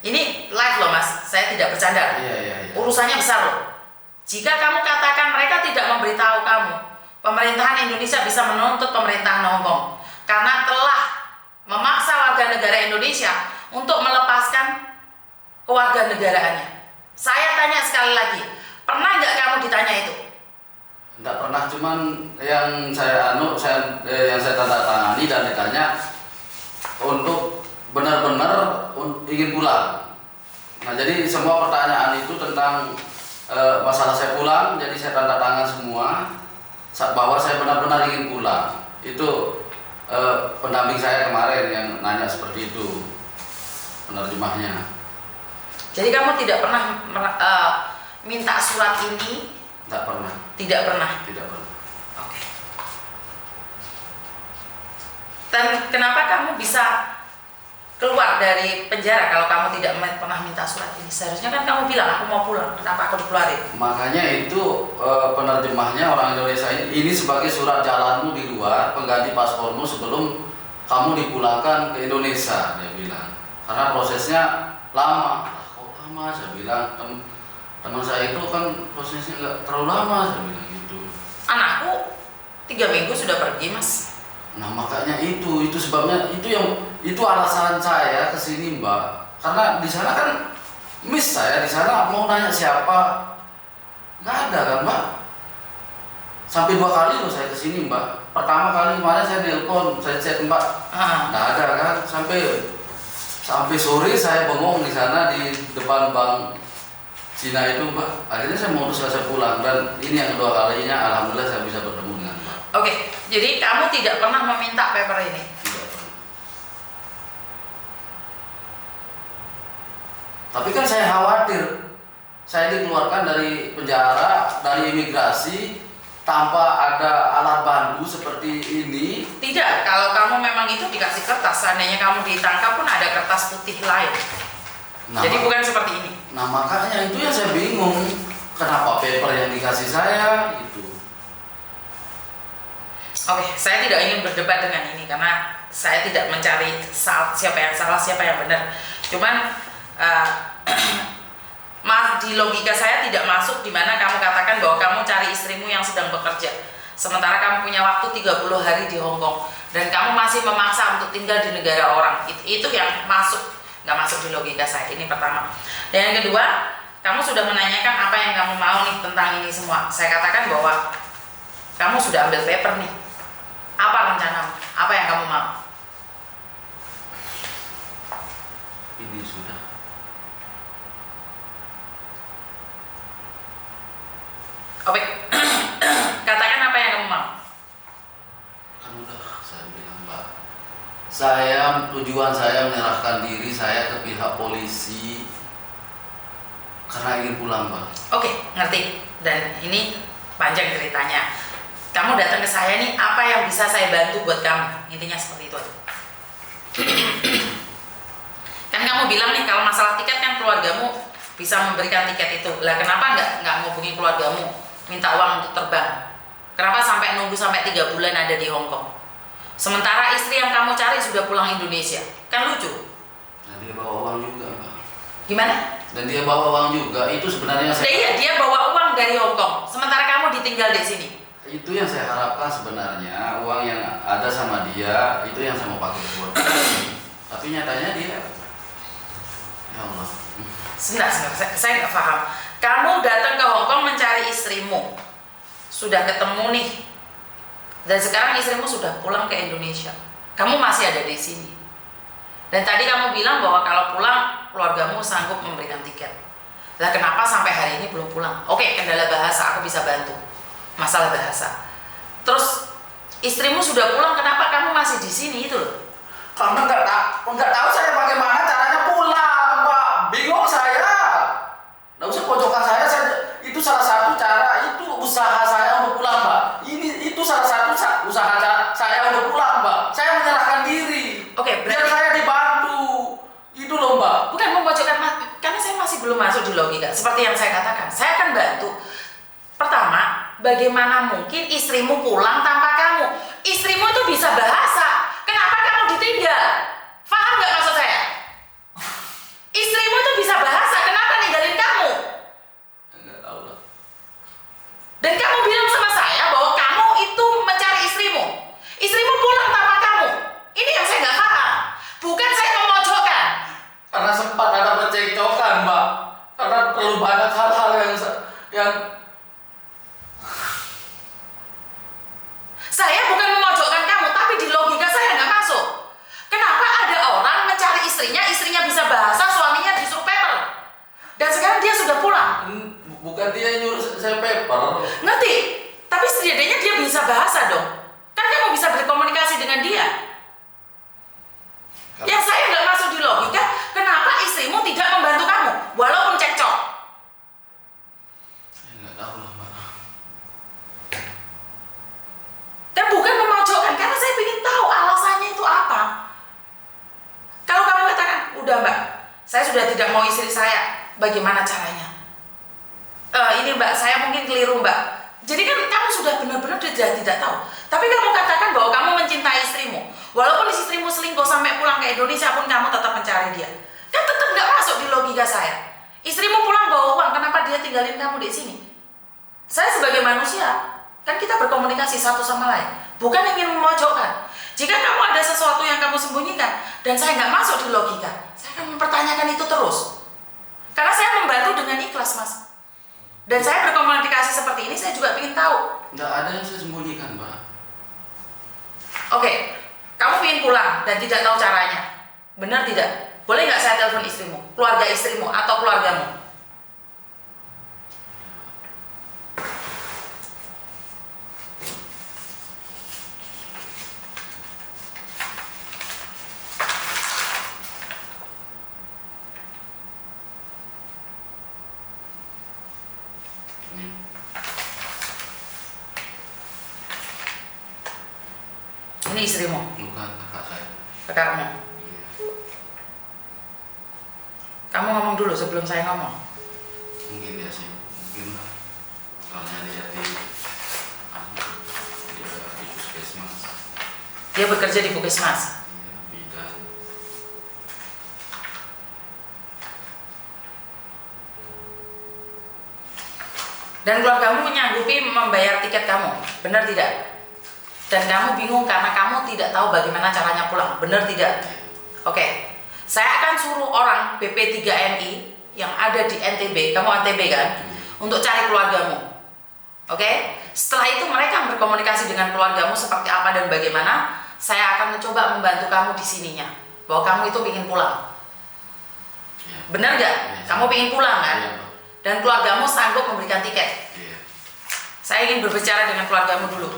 A: Ini live loh Mas, saya tidak bercanda.
B: Iya.
A: Urusannya besar loh. Jika kamu katakan mereka tidak memberitahu kamu, pemerintahan Indonesia bisa menuntut pemerintahan Hong Kong karena telah memaksa warga negara Indonesia untuk melepaskan kewarganegaraannya. Saya tanya sekali lagi, pernah nggak kamu ditanya itu?
B: Tidak pernah, cuman yang saya tanda tangani dan ditanya untuk benar-benar ingin pulang. Nah jadi semua pertanyaan itu tentang masalah saya pulang, jadi saya tanda tangan semua bahwa saya benar-benar ingin pulang. Itu pendamping saya kemarin yang nanya seperti itu, penerjemahnya.
A: Jadi kamu tidak pernah minta surat ini?
B: Tidak pernah.
A: Tidak pernah.
B: Tidak pernah.
A: Oke. Dan kenapa kamu bisa keluar dari penjara kalau kamu tidak pernah minta surat ini? Seharusnya kan kamu bilang aku mau pulang, kenapa aku dikeluarin?
B: Makanya itu penerjemahnya orang Indonesia ini sebagai surat jalanmu di luar, pengganti paspormu sebelum kamu dipulangkan ke Indonesia, dia bilang. Karena prosesnya lama. Kok lama? Saya bilang, teman saya itu kan prosesnya nggak terlalu lama, saya bilang gitu.
A: Anakku 3 minggu sudah pergi, Mas.
B: Nah makanya itu sebabnya, itu alasan saya kesini Mbak. Karena di sana kan miss saya di sana mau nanya siapa, nggak ada kan Mbak. Sampai 2 kali loh saya kesini Mbak. Pertama kali kemarin saya nelpon, saya chat Mbak, nggak ada kan. Sampai sore saya bengong di sana di depan bank Cina itu Mbak. Akhirnya saya modus saya pulang, dan ini yang kedua kalinya alhamdulillah saya bisa bertemu dengan Mbak.
A: Oke, jadi kamu tidak pernah meminta paper ini?
B: Tidak pernah. Tapi kan saya khawatir, saya dikeluarkan dari penjara, dari imigrasi tanpa ada alat bantu seperti ini.
A: Tidak, kalau kamu memang itu dikasih kertas, seandainya kamu ditangkap pun ada kertas putih lain.
B: Nah,
A: jadi bukan seperti ini.
B: Nah makanya itu yang saya bingung, kenapa paper yang dikasih saya itu.
A: Oke, saya tidak ingin berdebat dengan ini karena saya tidak mencari siapa yang salah, siapa yang benar. Cuman di logika saya tidak masuk di mana kamu katakan bahwa kamu cari istrimu yang sedang bekerja, sementara kamu punya waktu 30 hari di Hong Kong dan kamu masih memaksa untuk tinggal di negara orang. Itu yang nggak masuk di logika saya. Ini pertama. Dan yang kedua, kamu sudah menanyakan apa yang kamu mau nih tentang ini semua. Saya katakan bahwa kamu sudah ambil paper nih. Apa rencanamu? Apa yang kamu mau?
B: Ini sudah.
A: Oke, katakan apa yang kamu mau.
B: Kan udah saya bilang Mbak, tujuan saya menyerahkan diri saya ke pihak polisi karena ingin pulang Mbak.
A: Oke, ngerti. Dan ini panjang ceritanya. Kamu datang ke saya nih, apa yang bisa saya bantu buat kamu? Intinya seperti itu aja. Kan kamu bilang nih kalau masalah tiket kan keluargamu bisa memberikan tiket itu. Lah kenapa nggak ngubungi keluargamu minta uang untuk terbang? Kenapa sampai nunggu sampai 3 bulan ada di Hong Kong? Sementara istri yang kamu cari sudah pulang Indonesia. Kan lucu.
B: Dan dia bawa uang juga Mbak.
A: Gimana?
B: Dan dia bawa uang juga. Itu sebenarnya saya.
A: Iya, dia bawa uang dari Hong Kong. Sementara kamu ditinggal di sini.
B: Itu yang saya harapkan sebenarnya, uang yang ada sama dia itu yang saya mau pakai buat. Tapi nyatanya dia, ya Allah.
A: Sebentar, saya nggak paham. Kamu datang ke Hong Kong mencari istrimu, sudah ketemu nih, dan sekarang istrimu sudah pulang ke Indonesia. Kamu masih ada di sini. Dan tadi kamu bilang bahwa kalau pulang keluargamu sanggup memberikan tiket. Lah kenapa sampai hari ini belum pulang? Oke, kendala bahasa aku bisa bantu. Masalah bahasa. Terus istrimu sudah pulang, kenapa kamu masih di sini itu loh?
B: Karena nggak tahu saya bagaimana caranya pulang Mbak. Bingung saya. Nggak usah pojokan saya. Itu salah satu cara, itu usaha saya untuk pulang Mbak. Itu salah satu usaha saya untuk pulang Mbak. Saya menyerahkan diri.
A: Oke,
B: biar saya dibantu. Itu loh Mbak.
A: Bukan memojokkan, karena saya masih belum masuk di logika. Seperti yang saya katakan, saya akan bantu. Pertama, bagaimana mungkin istrimu pulang tanpa kamu? Istrimu itu bisa bahasa. Kenapa kamu ditinggal? Paham nggak maksud saya? Istrimu itu bisa bahasa. Kenapa ninggalin kamu?
B: Enggak tahu lah.
A: Dan kamu bilang sama saya bahwa kamu itu mencari istrimu. Istrimu pulang tanpa kamu. Ini yang saya nggak paham. Bukan saya memojokkan.
B: Karena sempat ada percekcokan Mbak. Karena terlalu banyak hal-hal yang
A: saya bukan memojokkan kamu, tapi di logika saya nggak masuk. Kenapa ada orang mencari istrinya bisa bahasa, suaminya disuruh paper. Dan sekarang dia sudah pulang.
B: Bukan dia yang nyuruh saya paper.
A: Ngerti? Tapi setidaknya dia bisa bahasa dong. Kan kamu bisa berkomunikasi dengan dia. Yang saya nggak masuk di logika, kenapa istrimu tidak membantu kamu, walaupun cekcok?
B: Nggak tahu lah Mbak.
A: Dan bukan memojokkan, karena saya ingin tahu alasannya itu apa. Kalau kamu katakan, udah Mbak, saya sudah tidak mau istri saya, bagaimana caranya? Ini Mbak, saya mungkin keliru Mbak. Jadi kan kamu sudah benar-benar tidak tahu. Tapi kamu katakan bahwa kamu mencintai istrimu. Walaupun istrimu selingkuh sampai pulang ke Indonesia pun kamu tetap mencari dia. Kan tetap nggak masuk di logika saya. Istrimu pulang bawa uang, kenapa dia tinggalin kamu di sini? Saya sebagai manusia, kan kita berkomunikasi satu sama lain. Bukan ingin memojokkan. Jika kamu ada sesuatu yang kamu sembunyikan dan saya nggak masuk di logika, saya akan mempertanyakan itu terus. Karena saya membantu dengan ikhlas, Mas. Dan saya berkomunikasi seperti ini, saya juga ingin tahu.
B: Nggak ada yang saya sembunyikan, Mbak.
A: Oke, kamu ingin pulang dan tidak tahu caranya. Benar tidak? Boleh nggak saya telepon istrimu, keluarga istrimu, atau keluargamu? Ini istrimu?
B: Bukan, kakak saya.
A: Kakakmu?
B: Iya.
A: Kamu ngomong dulu sebelum saya ngomong.
B: Mungkin dia sih, mungkin lah. Soalnya dia di puskesmas.
A: Dia bekerja di puskesmas.
B: Iya, bidan.
A: Dan keluargamu menyanggupi membayar tiket kamu, benar tidak? Dan kamu bingung karena kamu tidak tahu bagaimana caranya pulang, benar tidak? Oke, saya akan suruh orang BP3MI yang ada di NTB, kamu NTB kan, untuk cari keluargamu. Oke, setelah itu mereka berkomunikasi dengan keluargamu seperti apa dan bagaimana. Saya akan mencoba membantu kamu di sininya, bahwa kamu itu ingin pulang. Benar nggak? Kamu ingin pulang kan? Dan keluargamu sanggup memberikan tiket. Saya ingin berbicara dengan keluargamu dulu.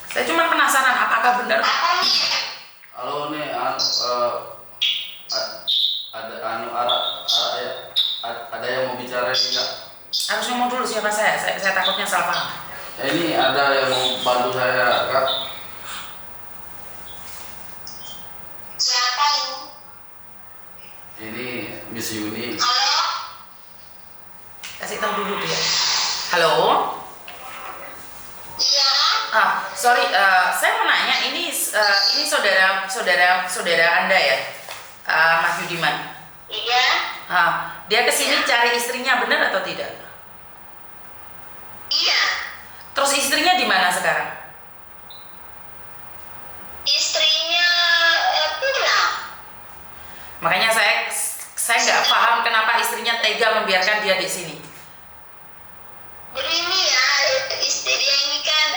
A: Saya cuma penasaran apakah benar.
B: Halo nih, ada yang mau bicara ini Kak?
A: Harus ngomong dulu siapa saya takutnya salah paham.
B: Ini ada yang mau bantu saya Kak.
C: Siapa ini?
B: Ini Miss Yuni.
C: Halo?
A: Kasih tahu dulu dia. Halo?
C: Iya?
A: Sorry, saya mau nanya, ini saudara Anda ya, Mas Yudiman?
C: Iya?
A: Dia kesini cari istrinya, benar atau tidak?
C: Iya.
A: Terus istrinya di mana sekarang?
C: Istrinya pulang.
A: Makanya saya nggak paham kenapa istrinya tega membiarkan dia di sini.
C: Begini ya, istri dia ini kan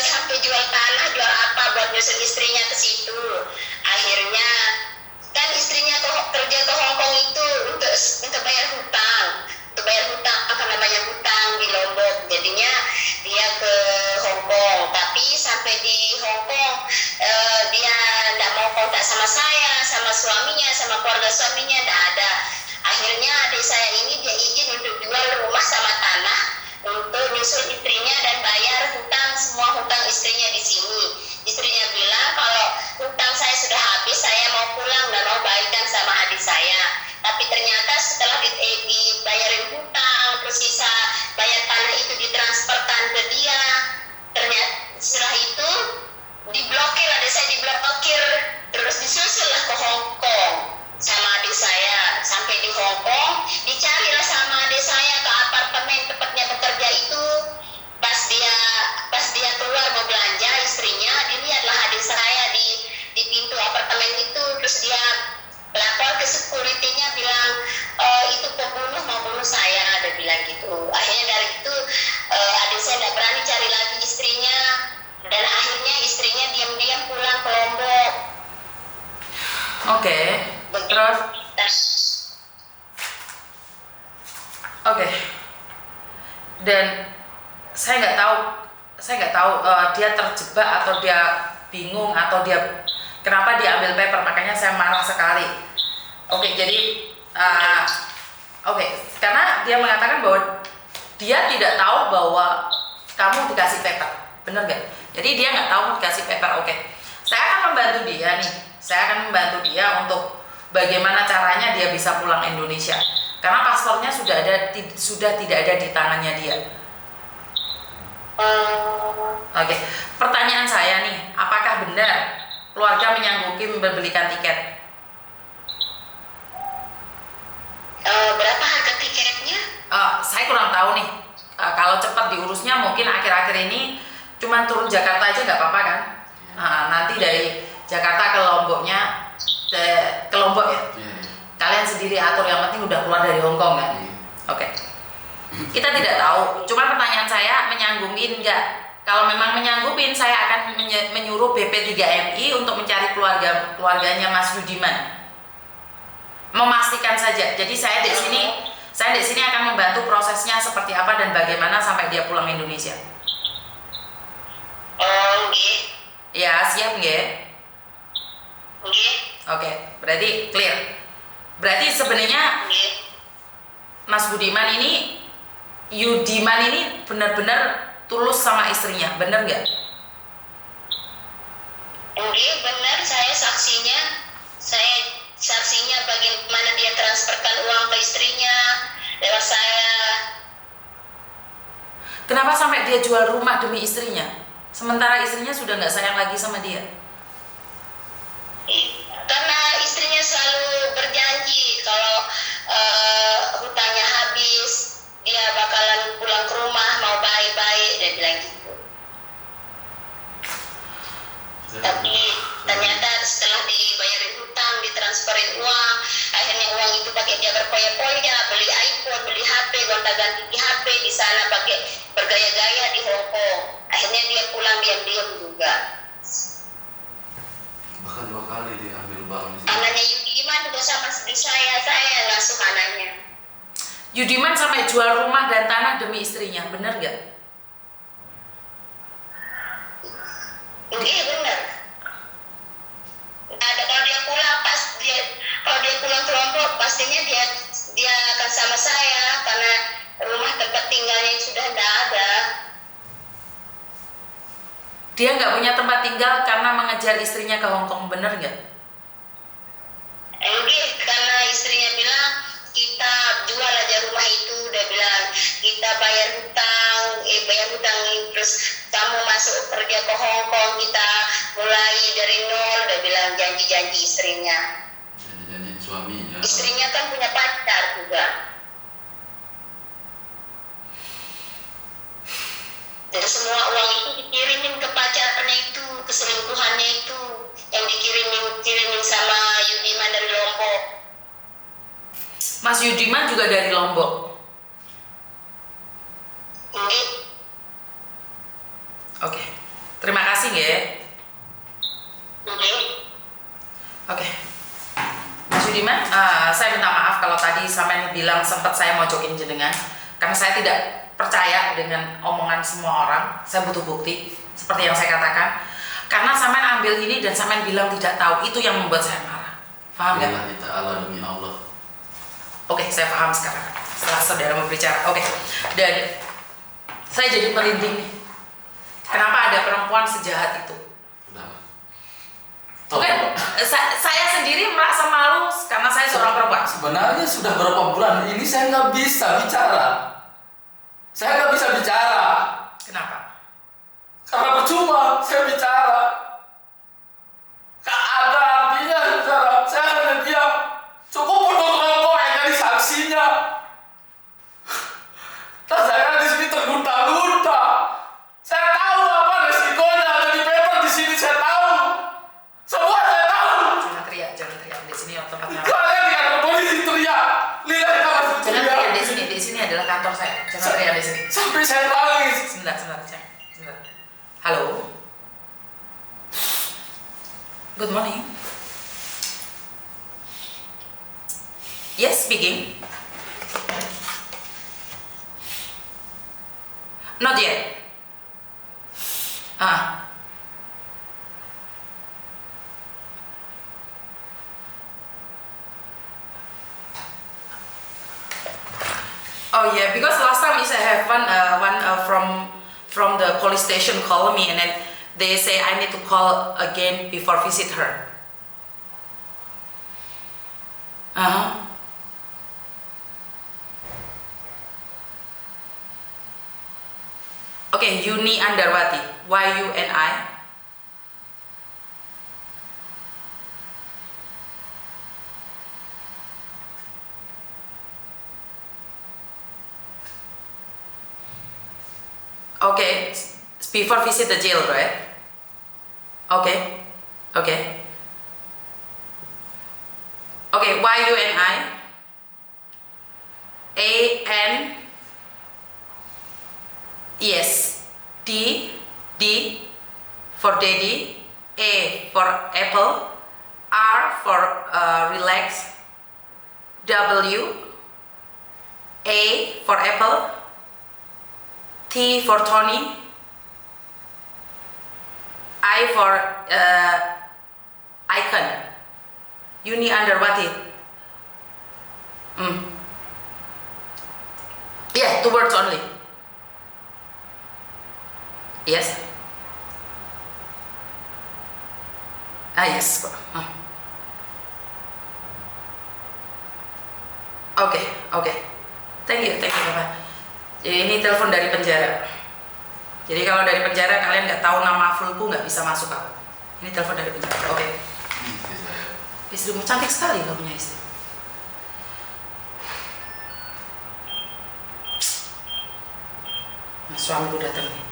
C: sampai jual tanah, jual apa buat nyusun istrinya ke situ. Akhirnya kan istrinya kerja ke Hong Kong itu untuk bayar hutang, karena banyak hutang di Lombok. Jadinya dia ke Hong Kong. Tapi sampai di Hong Kong dia tidak mau kontak sama saya, sama suaminya, sama keluarga suaminya, tidak ada. Akhirnya adik saya ini dia izin untuk jual rumah sama tanah untuk nyusul istrinya dan bayar semua hutang istrinya di sini. Istrinya bilang kalau hutang saya sudah habis, saya mau pulang dan mau baikan sama adik saya. Tapi ternyata setelah dibayarin hutang, terus sisa bayar tanah itu ditransferkan ke dia. Ternyata setelah itu diblokir, adik saya diblokir, terus disusullah ke Hong Kong sama adik saya. Sampai di Hong Kong dicarilah sama adik saya ke apartemen tempatnya bekerja itu. Pas dia keluar mau belanja, istrinya dilihatlah adik saya di pintu apartemen itu. Terus dia lapor ke security-nya, bilang itu pembunuh mau bunuh saya, dia bilang gitu. Akhirnya dari itu adik saya tidak berani cari lagi istrinya, dan akhirnya istrinya diam-diam pulang ke Lombok.
A: Oke. Terus? Oke. Dan saya nggak tahu dia terjebak atau dia bingung atau dia kenapa dia ambil paper, makanya saya marah sekali. Oke, jadi karena dia mengatakan bahwa dia tidak tahu bahwa kamu dikasih paper, bener nggak? Jadi dia nggak tahu dikasih paper. Oke, saya akan membantu dia nih. Saya akan membantu dia untuk bagaimana caranya dia bisa pulang Indonesia. Karena paspornya sudah tidak ada di tangannya dia. Oke, pertanyaan saya nih, apakah benar keluarga menyanggupi membelikan tiket?
C: Berapa harga tiketnya?
A: Saya kurang tahu nih. Kalau cepat diurusnya mungkin akhir-akhir ini cuman turun Jakarta aja nggak apa-apa kan? Nanti dari Jakarta ke Lomboknya, ke Lombok ya. Kalian sendiri atur, yang penting udah keluar dari Hong Kong kan? Oke. Kita tidak tahu. Cuma pertanyaan saya, menyanggupin nggak? Kalau memang menyanggupin, saya akan menyuruh BP3MI untuk mencari keluarganya Mas Yudiman. Memastikan saja. Jadi saya di sini akan membantu prosesnya seperti apa dan bagaimana sampai dia pulang Indonesia.
C: Oke.
A: Ya, siap nggak?
C: Oke.
A: Oke, berarti clear. Berarti sebenarnya Mas Yudiman ini benar-benar tulus sama istrinya, benar nggak?
C: Oke, benar. Saya saksinya bagaimana dia transferkan uang ke istrinya lewat saya.
A: Kenapa sampai dia jual rumah demi istrinya? Sementara istrinya sudah nggak sayang lagi sama dia.
C: Karena istrinya selalu berjanji kalau hutangnya habis, dia bakalan pulang ke rumah mau baik-baik, dia bilang gitu. Tapi ternyata setelah dibayarin hutang, ditransferin uang, akhirnya uang itu pakai dia berpoya-poya, beli iPhone, beli HP, gonta-ganti HP di sana, pakai bergaya-gaya di Hong Kong. Akhirnya dia pulang diam-diam juga.
B: Bahkan 2 kali dia ambil bank di sini.
C: Anaknya Yudiman juga sama seperti saya yang ngasuh anaknya.
A: Yudiman sampai jual rumah dan tanah demi istrinya, benar nggak?
C: Iya benar. Ada kalau dia pulang ke Lombok, pastinya dia akan sama saya karena rumah tempat tinggalnya sudah tidak ada.
A: Dia nggak punya tempat tinggal karena mengejar istrinya ke Hong Kong, benar nggak?
C: Karena istrinya bilang kita jual aja rumah itu, dia bilang kita bayar hutang terus kamu masuk kerja ke Hong Kong, kita mulai dari nol, dia bilang janji istrinya.
B: Janji suaminya.
C: Istrinya kan punya pacar juga. Jadi semua uang itu dikirimin ke pacarnya itu, ke selingkuhannya itu, yang dikirimin sama Yudiman dari Lombok.
A: Mas Yudiman juga dari Lombok. Oke, terima kasih ya. Oke, Mas Yudiman, saya minta maaf kalau tadi sampai bilang sempat saya mojokin jenengan, karena saya tidak percaya dengan omongan semua orang. Saya butuh bukti seperti yang saya katakan. Karena sampean ambil ini dan sampean bilang tidak tahu, itu yang membuat saya marah. Paham nggak?
B: Lillahi ta'ala, demi Allah.
A: Oke, saya paham sekarang setelah saudara berbicara. Oke, dan saya jadi merinding nih. Kenapa ada perempuan sejahat itu?
B: Udah.
A: Oke, saya sendiri merasa malu karena saya seorang perempuan.
B: Sebenarnya sudah berapa bulan ini saya nggak bisa bicara. Saya nggak bisa bicara.
A: Kenapa?
B: Karena percuma saya bicara. Gak ada artinya bicara. Saya hanya diam. Cukup untuk rokok yang jadi saksinya. Dan saya di sini tergunta-gunta. Saya tahu apa resikonya ada di paper di sini, saya tahu. Semua saya tahu.
A: Jangan teriak di sini tempatnya.
B: Kalian di kantor polisi teriak. Lihat kamar
A: Jangan
B: teriak.
A: teriak di sini adalah kantor saya. Jangan teriak di sini.
B: Sampai saya nangis.
A: Sebentar. Halo. Good morning. Yes, speaking. Not yet. Oh yeah, because last time is I have one from from the police station call me and then they say I need to call again before visit her. Okay, Yuni Andarwati, YUNI. Okay, before visit the jail, right? Okay, okay. Okay, YUNI AN, yes, D for daddy, A for apple, R for relax, W, A for apple, T for Tony, I for icon. Yuni Andarwati. Yeah, 2 words only. Yes. Yes. Okay. Thank you Bapak. Ini telepon dari penjara. Jadi kalau dari penjara kalian nggak tahu nama fullku nggak bisa masuk aku. Ini telepon dari penjara. Oke. Istrimu cantik sekali kamu punya istri. Nah, suamiku datang nih.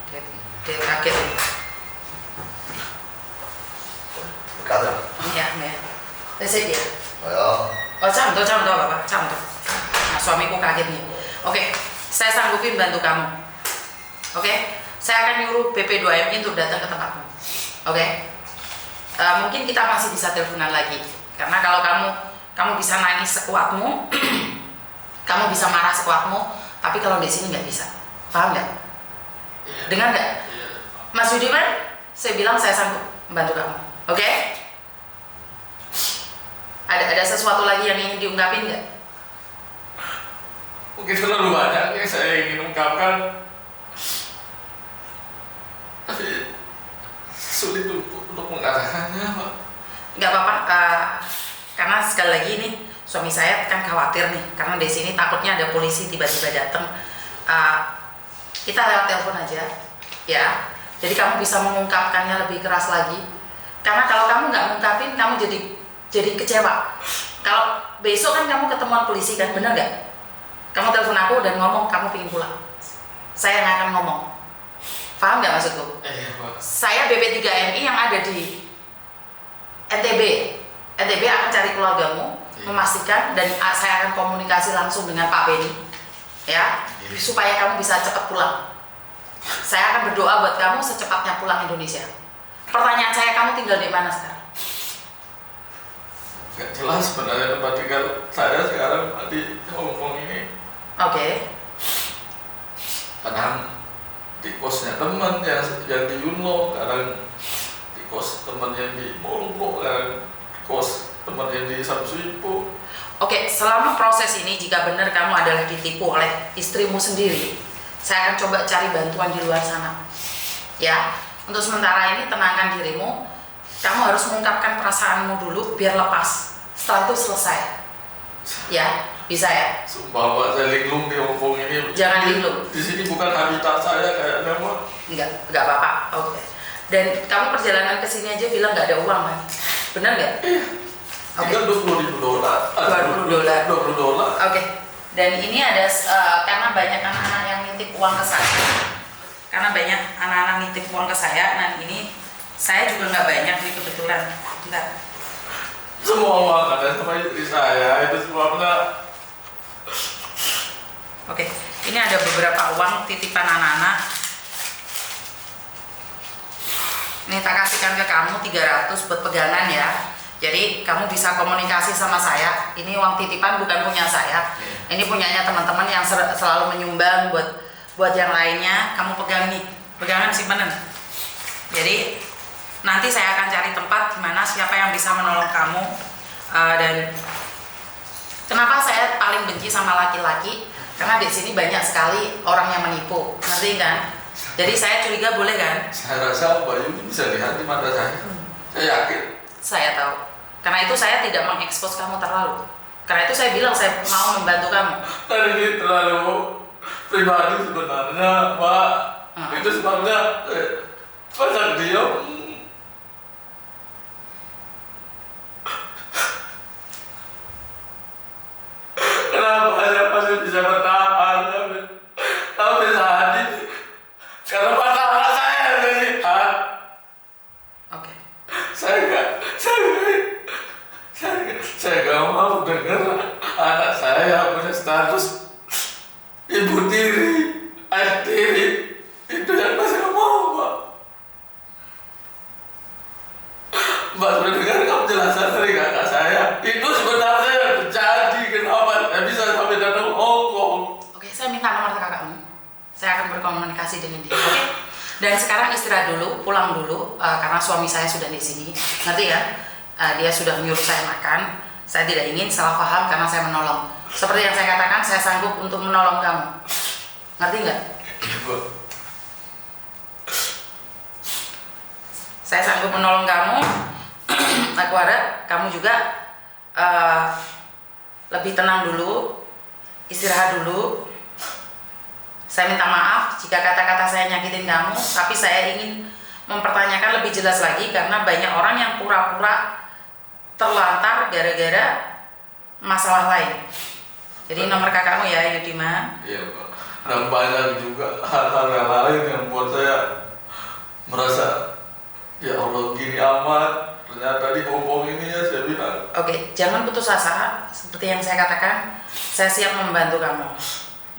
A: Dia kaget nih.
B: Berkata.
A: Iya. Saya dia.
B: Oh,
A: camto Bapak, camto. Nah, suamiku kaget nih. Oke, saya sanggupin bantu kamu. Oke, saya akan nyuruh BP2MI untuk datang ke tempatmu. Oke. Mungkin kita masih bisa teleponan lagi. Karena kalau kamu bisa nangis sekuatmu, kamu bisa marah sekuatmu, tapi kalau di sini nggak bisa. Paham nggak? Dengar nggak? Mas Yudiman, saya bilang saya sanggup membantu kamu. Oke? Ada sesuatu lagi yang ingin diungkapin nggak?
D: Mungkin terlalu banyak yang saya ingin ungkapkan, tapi sulit untuk mengatakannya, Pak.
A: Nggak apa-apa, karena sekali lagi nih suami saya kan khawatir nih, karena di sini takutnya ada polisi tiba-tiba datang. Kita lewat telepon aja, ya. Jadi kamu bisa mengungkapkannya lebih keras lagi. Karena kalau kamu nggak mengungkapin, kamu jadi kecewa. Kalau besok kan kamu ketemuan polisi kan, bener nggak? Kamu telepon aku dan ngomong kamu pengen pulang. Saya nggak akan ngomong. Paham nggak maksudku?
D: Iya, Pak.
A: Saya BP3MI yang ada di NTB. NTB akan cari keluargamu, memastikan, dan saya akan komunikasi langsung dengan Pak Beni, ya, supaya kamu bisa cepat pulang. Saya akan berdoa buat kamu secepatnya pulang Indonesia. Pertanyaan saya, kamu tinggal di mana sekarang?
D: Gak jelas sebenarnya tempat tinggal saya sekarang di Hong Kong ini.
A: Oke.
D: Kadang di kosnya teman yang di Yunlo, kadang di kos teman yang di Molongko, kadang di kos teman yang di Samsuipo.
A: Oke, selama proses ini jika benar kamu adalah ditipu oleh istrimu sendiri, saya akan coba cari bantuan di luar sana. Ya, untuk sementara ini tenangkan dirimu. Kamu harus mengungkapkan perasaanmu dulu biar lepas. Setelah itu selesai. Ya, bisa ya?
D: Sumpah, Pak, saya linglung di Hong Kong ini.
A: Jangan linglung.
D: Di sini bukan habitat saya kayaknya, Pak.
A: Enggak apa-apa. Oke. Dan kamu perjalanan ke sini aja bilang nggak ada uang kan? Benar nggak?
D: Iya. Tinggal $20,000. $20.
A: Oke. Dan ini ada karena banyak anak-anak yang nitip uang ke saya. Karena banyak anak-anak nitip uang ke saya. Nah ini saya juga nggak banyak nih kebetulan. Bentar.
D: Semua uang ada sama istri saya itu semuanya.
A: Oke. Ini ada beberapa uang titipan anak-anak. Ini tak kasihkan ke kamu 300 buat pegangan ya. Jadi kamu bisa komunikasi sama saya. Ini uang titipan bukan punya saya. Ini punyanya teman-teman yang selalu menyumbang buat yang lainnya. Kamu pegang nih, pegangan simpanan. Jadi nanti saya akan cari tempat di mana siapa yang bisa menolong kamu. Dan kenapa saya paling benci sama laki-laki? Karena di sini banyak sekali orang yang menipu, ngerti kan? Jadi saya curiga boleh kan?
D: Saya rasa Mbak Yuni bisa lihat di mata saya. Saya yakin.
A: Saya tahu. Karena itu saya tidak mengekspos kamu terlalu. Karena itu saya bilang saya mau membantu kamu.
D: Tadi ini terlalu pribadi sebenarnya, Mbak. Itu sebabnya banyak diam. Kenapa saya masih bisa bertahan? Tapi saat ini karena mata anak saya melihat.
A: Oke.
D: Saya gak mau dengar anak saya punya status ibu tiri, ayah tiri. Itu yang saya mau, Mbak. Mbak sudah dengar kamu jelasan dari kakak saya. Itu sebenarnya yang terjadi. Kenapa saya bisa sampai datang Hong Kong?
A: Oke, saya minta nomor kakakmu. Saya akan berkomunikasi dengan dia. Oke. Dan sekarang istirahat dulu, pulang dulu, karena suami saya sudah di sini. Ngerti ya? Dia sudah menyuruh saya makan. Saya tidak ingin salah paham karena saya menolong. Seperti yang saya katakan, saya sanggup untuk menolong kamu. Ngerti nggak?
D: Ibu.
A: Saya sanggup menolong kamu. Aku harap kamu juga lebih tenang dulu, istirahat dulu. Saya minta maaf jika kata-kata saya nyakitin kamu, tapi saya ingin mempertanyakan lebih jelas lagi karena banyak orang yang pura-pura terlantar gara-gara masalah lain. Jadi nomor kakakmu ya, Yudiman.
D: Iya, Pak. Dan banyak juga hal-hal yang lain yang buat saya merasa, ya Allah, gini amat. Ternyata di Hongkong ini ya saya bilang.
A: Oke, jangan putus asa. Seperti yang saya katakan, saya siap membantu kamu.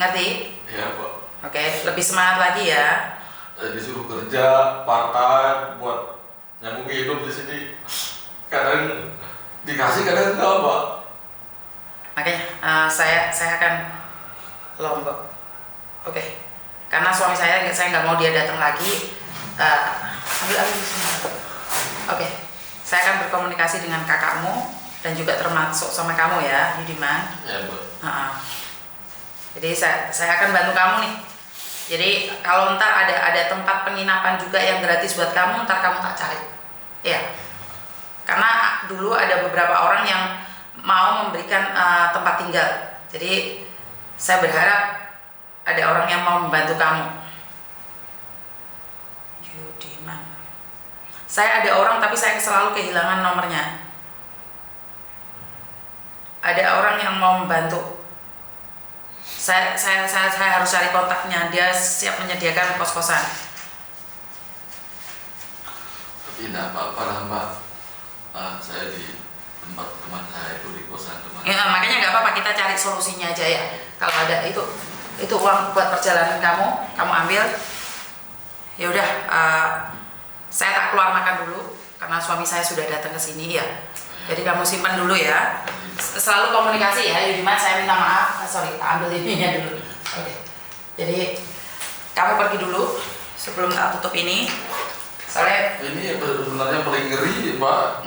A: Ngerti?
D: Iya, Pak.
A: Oke, lebih semangat lagi ya.
D: Saya disuruh kerja part-time buat nyambung hidup di sini. Kadang dikasih, kadang enggak, Pak.
A: Makanya saya akan Lombok. Oke. Karena suami saya nggak mau dia datang lagi. Ambil di sini. Oke. Saya akan berkomunikasi dengan kakakmu dan juga termasuk sama kamu ya, Yudiman.
D: Ya, Bu.
A: Jadi saya akan bantu kamu nih. Jadi kalau ntar ada tempat penginapan juga yang gratis buat kamu, ntar kamu tak cari. Ya. Karena dulu ada beberapa orang yang mau memberikan tempat tinggal. Jadi saya berharap ada orang yang mau membantu kamu. Yudiman. Saya ada orang tapi saya selalu kehilangan nomornya. Ada orang yang mau membantu. Saya harus cari kontaknya. Dia siap menyediakan kos-kosan.
D: Tidak apa-apa lah, Mbak. Saya di tempat teman saya itu, di kosan teman.
A: Ya, makanya nggak apa-apa, kita cari solusinya aja ya. Kalau ada itu uang buat perjalanan kamu ambil. Ya udah, saya tak keluar makan dulu karena suami saya sudah datang ke sini ya. Jadi kamu simpan dulu ya. Selalu komunikasi ya, Yudiman. Saya minta maaf. Sorry, ambil ininya dulu. Oke. Jadi kamu pergi dulu sebelum tak tutup ini. Soalnya
D: ini sebenarnya paling ngeri, Pak.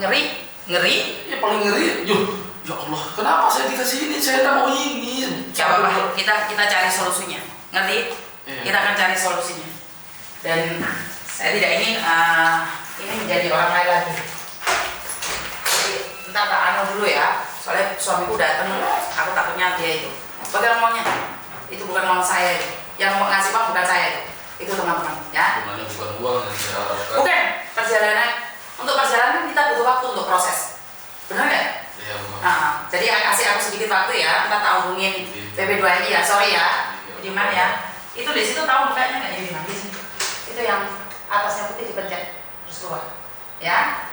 A: ngeri.
D: Ya paling ngeri. Yuh, ya Allah, kenapa saya dikasih ini? Saya tidak mau ini.
A: Gak apa-apa, kita cari solusinya. Ngerti?
D: Iya.
A: Kita akan cari solusinya. Dan saya tidak ingin ini menjadi orang lain lagi. Jadi ntar tak anu dulu ya. Soalnya suamiku datang, aku takutnya dia itu. Pegang maunya. Itu bukan mau saya itu. Yang mau ngasih uang bukan saya itu. Itu teman-teman ya.
D: Sebenarnya bukan uang yang saya harapkan.
A: Bukan perjalanan. Untuk perjalanan kita butuh waktu untuk proses. Benar nggak?
D: Iya, Mbak.
A: Jadi kasih aku sedikit waktu ya. Ntar tak hubungin PB2 ini ya. Sorry ya. Yudiman ya. Itu di situ tahu bukanya nggak Yudiman? Di sini. Itu yang atasnya putih dipencet terus keluar. Ya.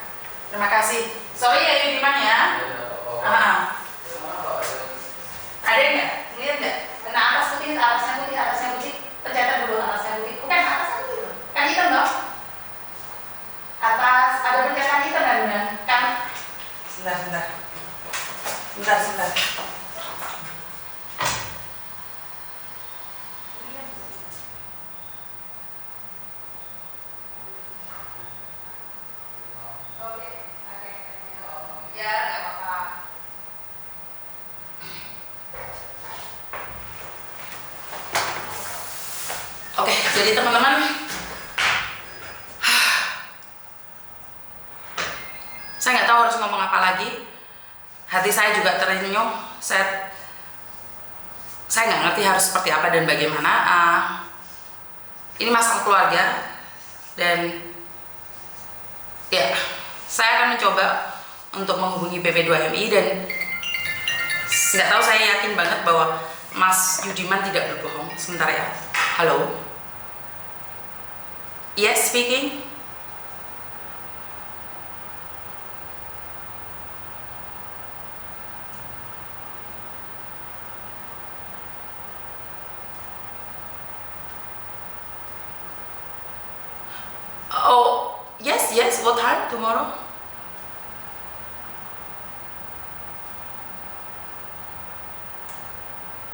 A: Terima kasih. Sorry ya Yudiman ya. Ada nggak? Lihat nggak? Kena atasnya putih. Pencetan dulu atasnya putih. Bukan atasnya putih. Kan hitam dong. Atas ada pencetan hitam kan? Sebentar. Ya, nggak apa-apa. Oke, jadi teman-teman Saya nggak tahu harus ngomong apa lagi. Hati saya juga terenyuh. Saya nggak ngerti harus seperti apa dan bagaimana. Ini masalah keluarga dan ya, saya akan mencoba untuk menghubungi BP2MI dan nggak tahu, saya yakin banget bahwa Mas Yudiman tidak berbohong. Sebentar ya. Halo. Yes, speaking. Oh, yes, yes. What time tomorrow?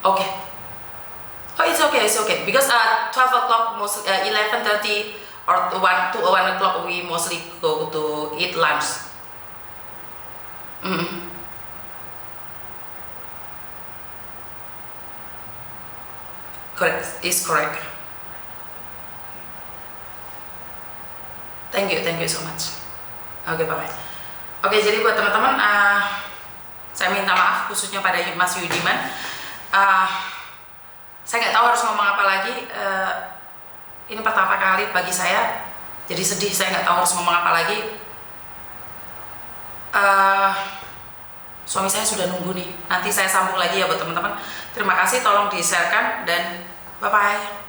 A: Okay. Oh, it's okay. Because 12 o'clock, most 11:30 or 1 o'clock, we mostly go to eat lunch. Correct. Is correct. Thank you so much. Oke, bye. Oke, jadi buat teman-teman, saya minta maaf khususnya pada Mas Yudiman. Saya nggak tahu harus ngomong apa lagi. Ini pertama kali bagi saya, jadi sedih. Saya nggak tahu harus ngomong apa lagi. Suami saya sudah nunggu nih. Nanti saya sambung lagi ya buat teman-teman. Terima kasih, tolong di-sharekan dan bye-bye.